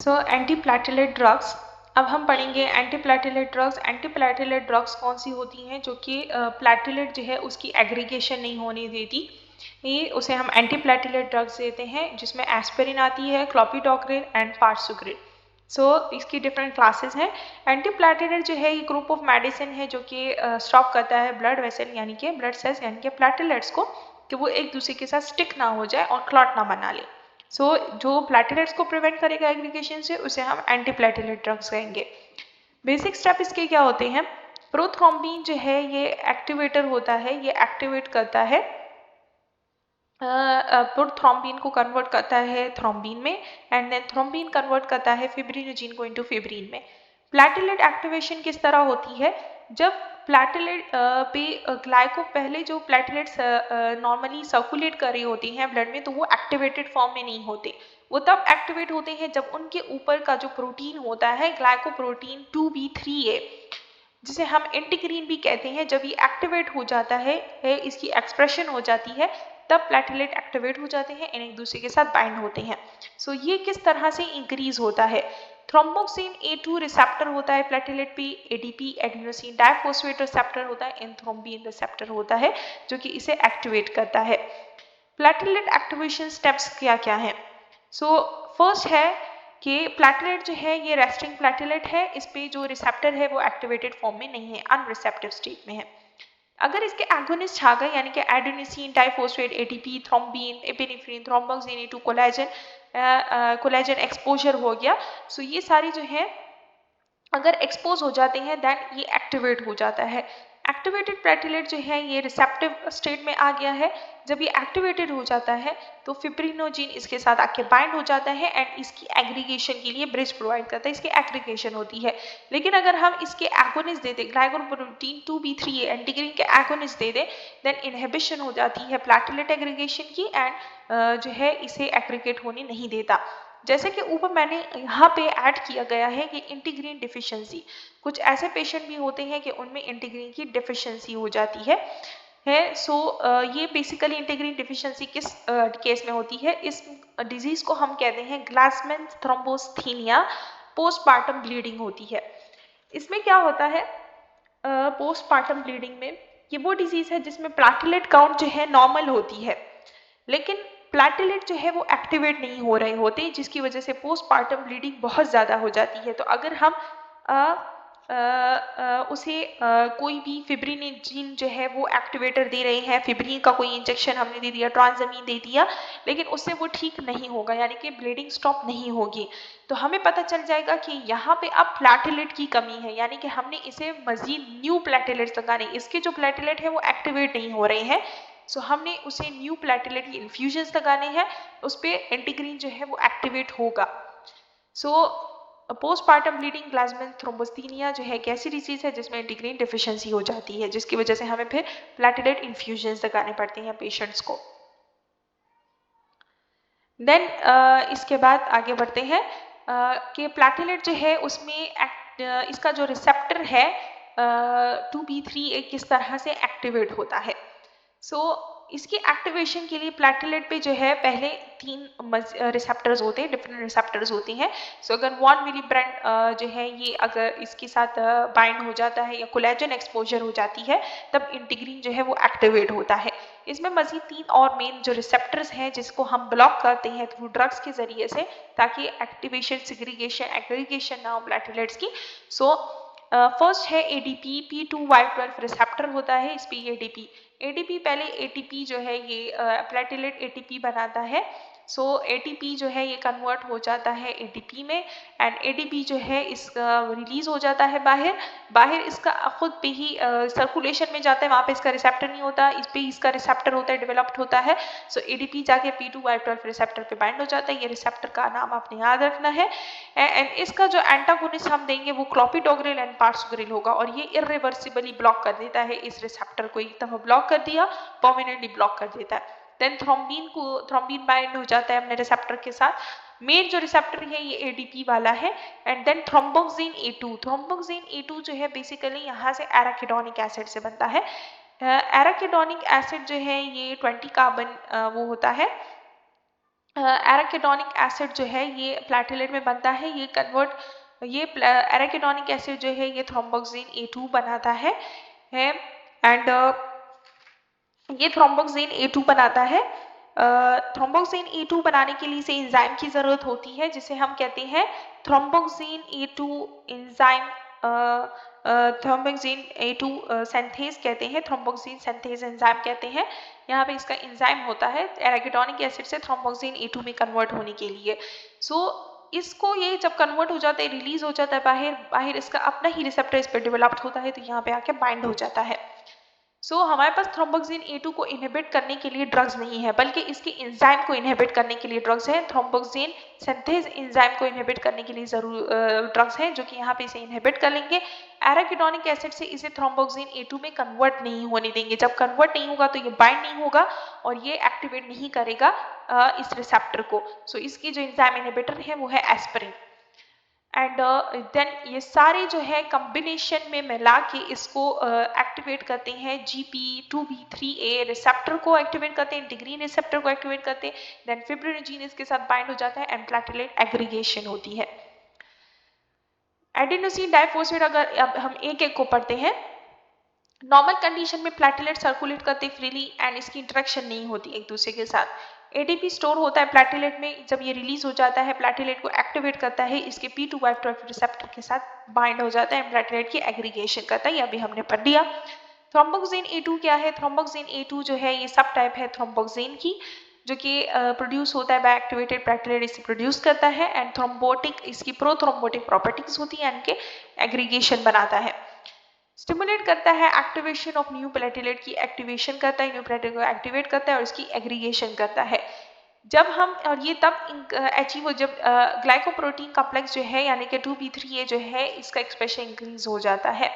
So anti platelet drugs, अब हम पढ़ेंगे anti platelet drugs. Anti platelet drugs कौन सी होती हैं जो कि प्लेटलेट जो है उसकी एग्रीगेशन नहीं होने देती, ये उसे हम एंटी प्लेटलेट ड्रग्स देते हैं, जिसमें एस्पिरिन आती है, क्लोपिडोग्रेन एंड पार्सुग्रिन। सो इसकी डिफरेंट क्लासेस हैं। एंटी प्लेटलेट जो है ये ग्रुप ऑफ मेडिसिन है जो कि स्टॉप करता है ब्लड वेसल यानी कि ब्लड सेल्स यानी कि प्लेटलेट्स को, कि वो एक दूसरे के साथ स्टिक ना हो जाए और क्लॉट ना बना ले। जो प्लेटलेट्स को प्रिवेंट करेगा एग्रीगेशन से, उसे हम एंटी प्लेटलेट ड्रग्स कहेंगे। बेसिक स्टेप इसके क्या होते हैं? प्रोथ्रोम्बिन जो है ये एक्टिवेटर होता है, ये एक्टिवेट करता है प्रोथ्रोम्बिन को कन्वर्ट करता है थ्रोम्बिन में, एंड देन थ्रोम्बिन कन्वर्ट करता है फिब्रिनोजिन को इनटू फिब्रिन में। प्लेटलेट एक्टिवेशन किस तरह होती है? जब प्लेटलेट पे ग्लाइको पहले जो प्लेटलेट्स नॉर्मली सर्कुलेट कर रही होती हैं ब्लड में, तो वो एक्टिवेटेड फॉर्म में नहीं होते। वो तब एक्टिवेट होते हैं जब उनके ऊपर का जो प्रोटीन होता है ग्लाइकोप्रोटीन 2B3A, जिसे हम इंटीग्रीन भी कहते हैं, जब ये एक्टिवेट हो जाता है इसकी एक्सप्रेशन हो जाती है, तब प्लेटलेट एक्टिवेट हो जाते हैं, एक दूसरे के साथ बाइंड होते हैं। सो ये किस तरह से इंक्रीज होता है? थ्रोम्बोक्सिन A2 रिसेप्टर होता है प्लेटलेट पे, ADP एडिनोसिन डाइफॉस्फेट रिसेप्टर होता है, एंथ्रोम्बिन रिसेप्टर होता है जो कि इसे एक्टिवेट करता है। प्लेटलेट एक्टिवेशन स्टेप्स क्या क्या हैं? सो फर्स्ट है कि प्लेटलेट जो है ये रेस्टिंग प्लेटलेट है, इस पे जो रिसेप्टर है वो एक्टिवेटेड फॉर्म में नहीं है, अनरिसेप्टिव स्टेट में है। अगर इसके एगोनिस्ट छा गए यानी कि adenosine diphosphate, ATP, thrombin, epinephrine, thromboxane A2 collagen exposure हो गया, सो ये सारी जो है अगर एक्सपोज हो जाते हैं देन ये एक्टिवेट हो जाता है। एक्टिवेटेड प्लेटलेट जो है ये रिसेप्टिव स्टेट में आ गया है। जब ये एक्टिवेटेड हो जाता है तो फिब्रिनोजिन इसके साथ आके बाइंड हो जाता है एंड इसकी एग्रीगेशन के लिए ब्रिज प्रोवाइड करता है, इसकी एग्रीगेशन होती है। लेकिन अगर हम इसके एगोनिस्ट दे दें, ग्लाइकोप्रोटीन 2B3A एंटीग्रीन के एगोनिस्ट दे दें, देन इनहिबिशन हो जाती है प्लेटलेट एग्रीगेशन की, एंड जो है इसे एग्रीगेट होने नहीं देता। जैसे कि ऊपर मैंने यहाँ पे ऐड किया गया है कि इंटीग्रीन डिफिशिएंसी, कुछ ऐसे पेशेंट भी होते हैं कि उनमें इंटीग्रीन की डिफिशिएंसी हो जाती है। ये बेसिकली इंटीग्रीन डिफिशिएंसी किस केस में होती है? इस डिजीज को हम कहते हैं ग्लासमैन थ्रोम्बोस्थेनिया, पोस्टपार्टम ब्लीडिंग होती है। इसमें क्या होता है पोस्टपार्टम ब्लीडिंग में? ये वो डिजीज है जिसमें प्लेटलेट काउंट जो है नॉर्मल होती है, लेकिन प्लेटलेट जो है वो एक्टिवेट नहीं हो रहे होते, जिसकी वजह से पोस्टपार्टम ब्लीडिंग बहुत ज़्यादा हो जाती है। तो अगर हम उसे कोई भी फिब्रिनोजिन जो है वो एक्टिवेटर दे रहे हैं, फिब्रिन का कोई इंजेक्शन हमने दे दिया, ट्रांसमीन दे दिया, लेकिन उससे वो ठीक नहीं होगा, यानी कि ब्लीडिंग स्टॉप नहीं होगी, तो हमें पता चल जाएगा कि यहाँ पे अब प्लेटलेट की कमी है, यानी कि हमने इसे मजीद न्यू प्लेटलेट्स लगाने, इसके जो प्लेटलेट है वो एक्टिवेट नहीं हो रहे हैं, सो हमने उसे न्यू प्लेटलेट की इन्फ्यूजन्स लगाने हैं, उस पर इंटीग्रीन जो है वो एक्टिवेट होगा। पोस्टपार्टम ब्लीडिंग ग्लासमैन थ्रोम्बोस्थेनिया जो है एक ऐसी डिजीज है जिसमें इंटीग्रीन डिफिशिएंसी हो जाती है, जिसकी वजह से हमें फिर प्लेटलेट इन्फ्यूजन्स लगाने पड़ते हैं पेशेंट्स को। देन इसके बाद आगे बढ़ते हैं कि प्लेटलेट जो है उसमें इसका जो रिसेप्टर है 2B3A किस तरह से एक्टिवेट होता है। इसकी एक्टिवेशन के लिए प्लेटलेट पे जो है पहले 3 रिसेप्टर्स होते हैं, डिफरेंट रिसेप्टर्स होते हैं। अगर 1 मिलीब्रेंड जो है ये अगर इसके साथ बाइंड हो जाता है या कोलेजन एक्सपोजर हो जाती है, तब इंटीग्रीन जो है वो एक्टिवेट होता है। इसमें मजीद 3 और मेन जो रिसेप्टर्स हैं जिसको हम ब्लॉक करते हैं थ्रू ड्रग्स के जरिए से, ताकि एक्टिवेशन, सिग्रीगेशन, एग्रीगेशन ना हो प्लेटलेट्स की। फर्स्ट है ADP, P2Y12 रिसेप्टर होता है इस पे ADP पहले ATP जो है ये प्लेटलेट ATP बनाता है। ATP जो है ये कन्वर्ट हो जाता है ADP में, एंड ADP जो है इसका रिलीज हो जाता है बाहर इसका खुद पे ही सर्कुलेशन में जाता है, वहाँ पे इसका रिसेप्टर नहीं होता, इस पे इसका रिसेप्टर होता है, डेवलप्ड होता है। ADP जाके P2Y12 रिसेप्टर पे बाइंड हो जाता है, ये रिसेप्टर का नाम आपने याद रखना है। एंड इसका जो एंटागोनिस्ट हम देंगे वो क्लोपिडोग्रेल एंड पार्सुग्रिल होगा, और ये इरिवर्सिबली ब्लॉक कर देता है इस रिसेप्टर को, एक दफा ब्लॉक कर दिया परमानेंटली ब्लॉक कर देता है। देन थ्रोम्बिन बाइंड हो जाता है अपने रिसेप्टर के साथ। मेन जो रिसेप्टर है ये ADP वाला है। एंड देन थ्रोम्बोक्सिन A2 जो है बेसिकली यहाँ से एराकिडोनिक एसिड से बनता है। एराकिडोनिक एसिड जो है ये 20 कार्बन वो होता है, एराकिडोनिक एसिड जो है ये प्लेटलेट में बनता है, ये एराकिडोनिक एसिड जो है ये थ्रोम्बोक्सिन A2 बनाता है एंड ये थ्रोम्बोक्सिन A2 बनाता है। थ्रोम्बोक्सिन A2 बनाने के लिए इसे एंजाइम की ज़रूरत होती है जिसे हम कहते हैं thromboxane A2 enzyme, thromboxane A2 synthase कहते हैं, थ्रोम्बोक्सिन सिंथेज एंजाइम कहते हैं। यहाँ पे इसका एंजाइम होता है एराकिडोनिक एसिड से थ्रोम्बोक्सिन A2 में कन्वर्ट होने के लिए। इसको ये जब कन्वर्ट हो जाता है, रिलीज हो जाता है बाहर इसका अपना ही रिसेप्टर इस पर डेवलप्ड होता है, तो यहाँ पे आके बाइंड हो जाता है। हमारे पास थ्रोम्बोक्सिन A2 को इनहिबिट करने के लिए ड्रग्स नहीं है, बल्कि इसके एंजाइम को इनहिबिट करने के लिए ड्रग्स हैं। थ्रोम्बोक्सिन सिंथेज एंजाइम को इनहिबिट करने के लिए ड्रग्स हैं जो कि यहाँ पे इसे इनहिबिट कर लेंगे। एराकिडोनिक एसिड से इसे थ्रोम्बोक्सिन A2 में कन्वर्ट नहीं होने देंगे। जब कन्वर्ट नहीं होगा तो ये बाइंड नहीं होगा और ये एक्टिवेट नहीं करेगा इस रिसेप्टर को। इसकी जो एंजाइम इनहिबिटर है वो है एस्पिरिन। एंड देन ये सारे जो है कॉम्बिनेशन में मिला के इसको एक्टिवेट करते हैं GP2B3A रिसेप्टर को एक्टिवेट करते हैं, इंटीग्रीन रिसेप्टर को एक्टिवेट करते हैं, देन फिब्रिनोजेन इसके साथ बाइंड हो जाता है एंड प्लेटलेट एग्रीगेशन होती है। एडेनोसिन डाइफॉस्फेट अगर अब हम एक एक को पढ़ते हैं, नॉर्मल कंडीशन में प्लेटलेट सर्कुलेट करते फ्रीली एंड इसकी इंटरेक्शन नहीं होती एक दूसरे के साथ। ADP स्टोर होता है प्लेटलेट में, जब ये रिलीज हो जाता है प्लेटलेट को एक्टिवेट करता है, इसके P2Y12 रिसेप्टर के साथ बाइंड हो जाता है, प्लेटलेट की एग्रीगेशन करता है। ये अभी हमने पढ़ लिया। थ्रोम्बोक्सिन A2 क्या है? थ्रोम्बोक्सिन A2 जो है ये सब टाइप है थ्रोम्बोक्सिन की, जो कि प्रोड्यूस होता है बाय एक्टिवेटेड प्लेटलेट इसे प्रोड्यूस करता है एंड थ्रोम्बोटिक इसकी प्रोथ्रोम्बोटिक प्रॉपर्टीज होती है, इनके एग्रीगेशन बनाता है। स्टिमुलेट करता है एक्टिवेशन ऑफ न्यू प्लेटलेट की एक्टिवेशन करता है, न्यू प्लेटलेट को एक्टिवेट करता है और इसकी एग्रीगेशन करता है। जब हम और ये तब अचीव हो जब ग्लाइकोप्रोटीन कॉम्प्लेक्स जो है यानी कि 2B3A जो है इसका एक्सप्रेशन इंक्रीज हो जाता है।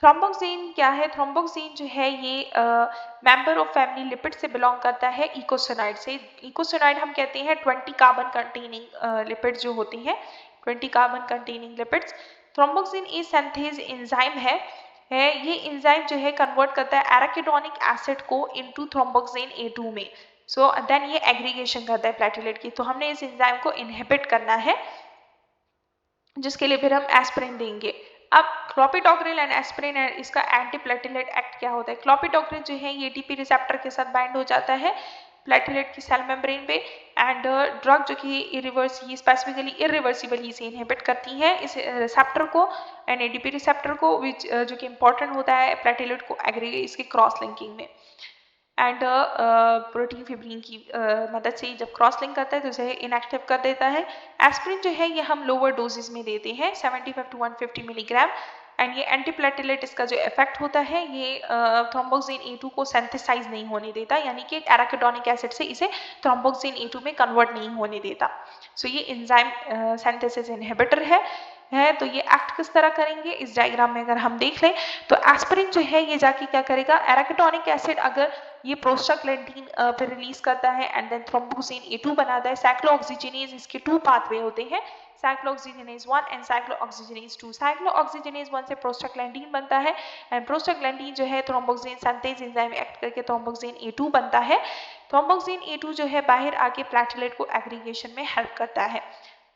थ्रोम्बोक्सिन क्या है? थ्रोम्बोक्सिन जो है ये मेंबर ऑफ फैमिली लिपिड से बिलोंग करता है इकोसिनाइड से। इकोसिनाइड हम कहते हैं 20 कार्बन कंटेनिंग लिपिड जो होती हैं, 20 कार्बन कंटेनिंग लिपिड्स। थ्रोम्बोक्सिन ए सिंथेज एंजाइम है ये एंजाइम जो है कन्वर्ट करता है एराकिडोनिक एसिड को इनटू थ्रोम्बोक्सिन A2 में। देन ये एग्रीगेशन करता है प्लेटलेट की। तो हमने इस एंजाइम को इनहिबिट करना है जिसके लिए फिर हम एस्पिरिन देंगे। अब क्लोपिडोग्रिल एंड एस्पिरिन इसका एंटी प्लेटलेट एक्ट क्या होता है? क्लोपिडोग्रिल जो है ये ATP रिसेप्टर के साथ बाइंड हो जाता है प्लेटलेट की सेल मेम्ब्रेन पे एंड ड्रग जो कि स्पेसिफिकली इरिवर्सिबली इसे इनहिबिट करती है इस रिसेप्टर को एंड ADP रिसेप्टर को, विच जो कि इंपॉर्टेंट होता है प्लेटलेट को एग्रीगेट इसके क्रॉस लिंकिंग में एंड प्रोटीन फिब्रिन की मदद से जब क्रॉस लिंक करता है तो उसे इनएक्टिव कर देता है। एस्पिरिन जो है ये हम लोअर डोजेस में देते हैं 75 to 150 मिलीग्राम एंड ये एंटीप्लेटलेट इसका जो इफेक्ट होता है ये थ्रोम्बोक्सिन A2 को सिंथेसाइज नहीं होने देता, यानी कि एराकिडोनिक एसिड से इसे थ्रोम्बोक्सिन A2 में कन्वर्ट नहीं होने देता। ये एंजाइम सिंथेसिस इनहिबिटर है। तो ये एक्ट किस तरह करेंगे इस डायग्राम में अगर हम देख लें तो एस्पिरिन जो है ये जाके क्या करेगा, एराकिडोनिक एसिड अगर ये प्रोस्टाग्लैंडिन पे रिलीज करता है एंड देन थ्रोम्बोक्सिन A2 बनाता है। साइक्लोऑक्सीजिनेज इसके 2 पाथवे होते हैं, साइक्लोऑक्सीजिनेज 1 एंड साइक्लोऑक्सीजिनेज 2। साइक्लोऑक्सीजिनेज 1 से प्रोस्टाग्लैंडिन बनता है एंड प्रोस्टाग्लैंडिन जो है थ्रोम्बोक्सिन सिंथेज एंजाइम एक्ट करके थ्रोम्बोक्सिन A2 बनता है। थ्रोम्बोक्सिन A2 जो है बाहर आके प्लेटलेट को एग्रीगेशन में हेल्प करता है।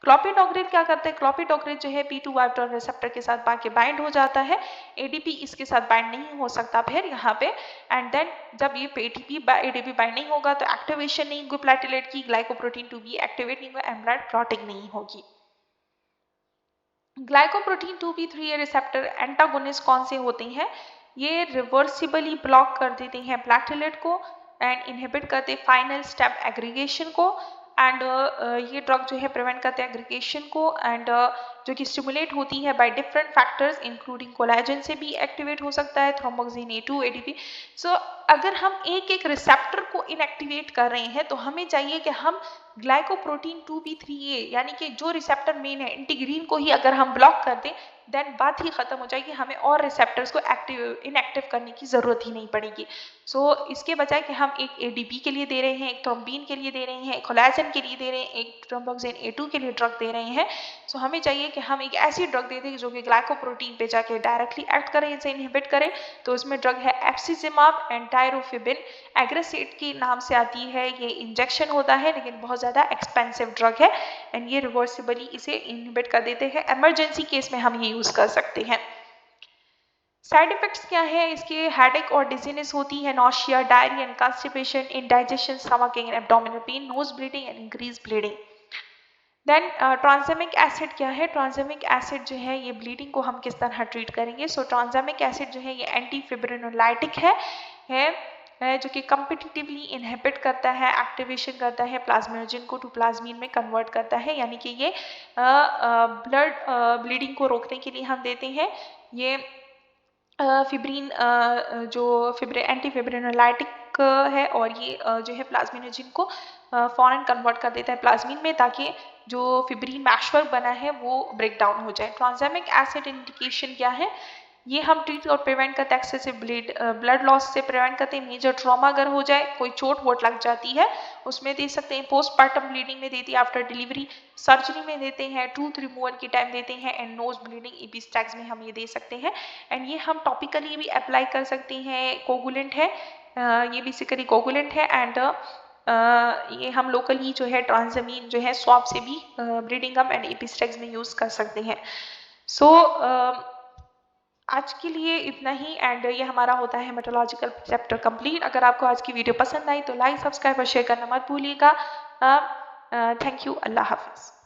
क्लोपिडोग्रिल क्या करता है? क्लोपिडोग्रिल जो है P2Y12 रिसेप्टर के साथ बाके बाइंड हो जाता है, ADP इसके साथ बाइंड नहीं हो सकता फिर यहाँ पे एंड देन जब ये ADP बाइंड नहीं होगा तो एक्टिवेशन नहीं होगी प्लेटलेट की, ग्लाइकोप्रोटीन 2B एक्टिवेट नहीं होगा एंड ब्लड क्लॉटिंग नहीं होगी। ग्लाइकोप्रोटीन 2B3A रिसेप्टर एंटागोनिस्ट कौन से होते हैं? ये रिवर्सिबली ब्लॉक कर देते हैं प्लेटलेट को एंड इनहिबिट करते फाइनल स्टेप एग्रीगेशन को एंड ये ड्रग जो है प्रिवेंट करते हैं एग्रीगेशन को एंड जो कि स्टिमुलेट होती है by different factors including collagen से भी एक्टिवेट हो सकता है, थ्रोम्बोक्सिन A2 ADP। अगर हम एक एक रिसेप्टर को इनएक्टिवेट कर रहे हैं तो हमें चाहिए कि हम ग्लाइकोप्रोटीन 2B3A यानी कि जो रिसेप्टर मेन है इंटीग्रीन को ही अगर हम ब्लॉक कर दें देन बात ही खत्म हो जाएगी, हमें और रिसेप्टर्स को इनएक्टिव करने की जरूरत ही नहीं पड़ेगी। इसके बजाय कि हम एक ADP के लिए दे रहे हैं, एक थ्रोम्बीन के लिए दे रहे हैं, एक कोलेजन के लिए दे रहे हैं, एक थ्रोम्बोक्सिन A2 के लिए ड्रग दे रहे हैं, हमें चाहिए कि हम एक ऐसी ड्रग दे दें जो कि ग्लाइकोप्रोटीन पे जाके डायरेक्टली एक्ट करे, इसे इनहिबिट करे। तो उसमें ड्रग है एफसीजिमाब एंड टायरोफिबिन एग्रेसेट के नाम से आती है। ये इंजेक्शन होता है लेकिन बहुत ज़्यादा एक्सपेंसिव ड्रग है एंड ये रिवर्सिबली इसे इनहिबिट कर देते हैं। इमरजेंसी केस में हम ये यूज़ कर सकते हैं। साइड इफेक्ट्स क्या है इसके? हेडेक और डिजीनेस होती है, nausea, diarrhoea and constipation, indigestion, stomach and abdominal pain, nose bleeding and increase bleeding. Then tranexamic acid क्या है? ट्रांसैमिक एसिड जो है ये ब्लीडिंग को हम किस तरह ट्रीट करेंगे? सो ट्रांसैमिक एसिड जो है ये एंटी फिब्रिनोलाइटिक है जो कि कम्पिटिटिवली इनहिबिट करता है, एक्टिवेशन करता है, प्लाज्मिनोजन को टू प्लाज्मीन में कन्वर्ट करता है, यानी कि ये ब्लड ब्लीडिंग को रोकने के लिए हम देते हैं। ये फिब्रिन जो एंटी फिब्रिनोलाइटिक है और ये जो है प्लाज्मिनोजन को फॉरन कन्वर्ट कर देता है प्लाज्मिन में, ताकि जो फिब्रिन मैशवर्क बना है वो ब्रेक डाउन हो जाए। ट्रांसैमिक एसिड इंडिकेशन क्या है? ये हम ट्रीट और प्रिवेंट करते हैं एक्सेसिव ब्लड लॉस से प्रिवेंट करते हैं। मेजर ट्रॉमा अगर हो जाए, कोई चोट वोट लग जाती है उसमें दे सकते हैं। पोस्टपार्टम ब्लीडिंग में देती है, आफ्टर डिलीवरी, सर्जरी में देते हैं, टूथ रिमूवल के टाइम देते हैं एंड नोज ब्लीडिंग एपिस्टैक्स में हम ये दे सकते हैं। एंड ये हम टॉपिकली भी अप्लाई कर सकते हैं। कोगुलेंट है, ये बेसिकली कोगुलेंट है एंड ये हम लोकली जो है ट्रांसमीन जो है स्वाब से भी ब्लीडिंग गम एंड एपिस्टैक्स में यूज़ कर सकते हैं। सो आज के लिए इतना ही एंड ये हमारा होता है मेट्रोलॉजिकल चैप्टर कंप्लीट। अगर आपको आज की वीडियो पसंद आई तो लाइक, सब्सक्राइब और शेयर करना मत भूलिएगा। Thank you. अल्लाह हाफिज़।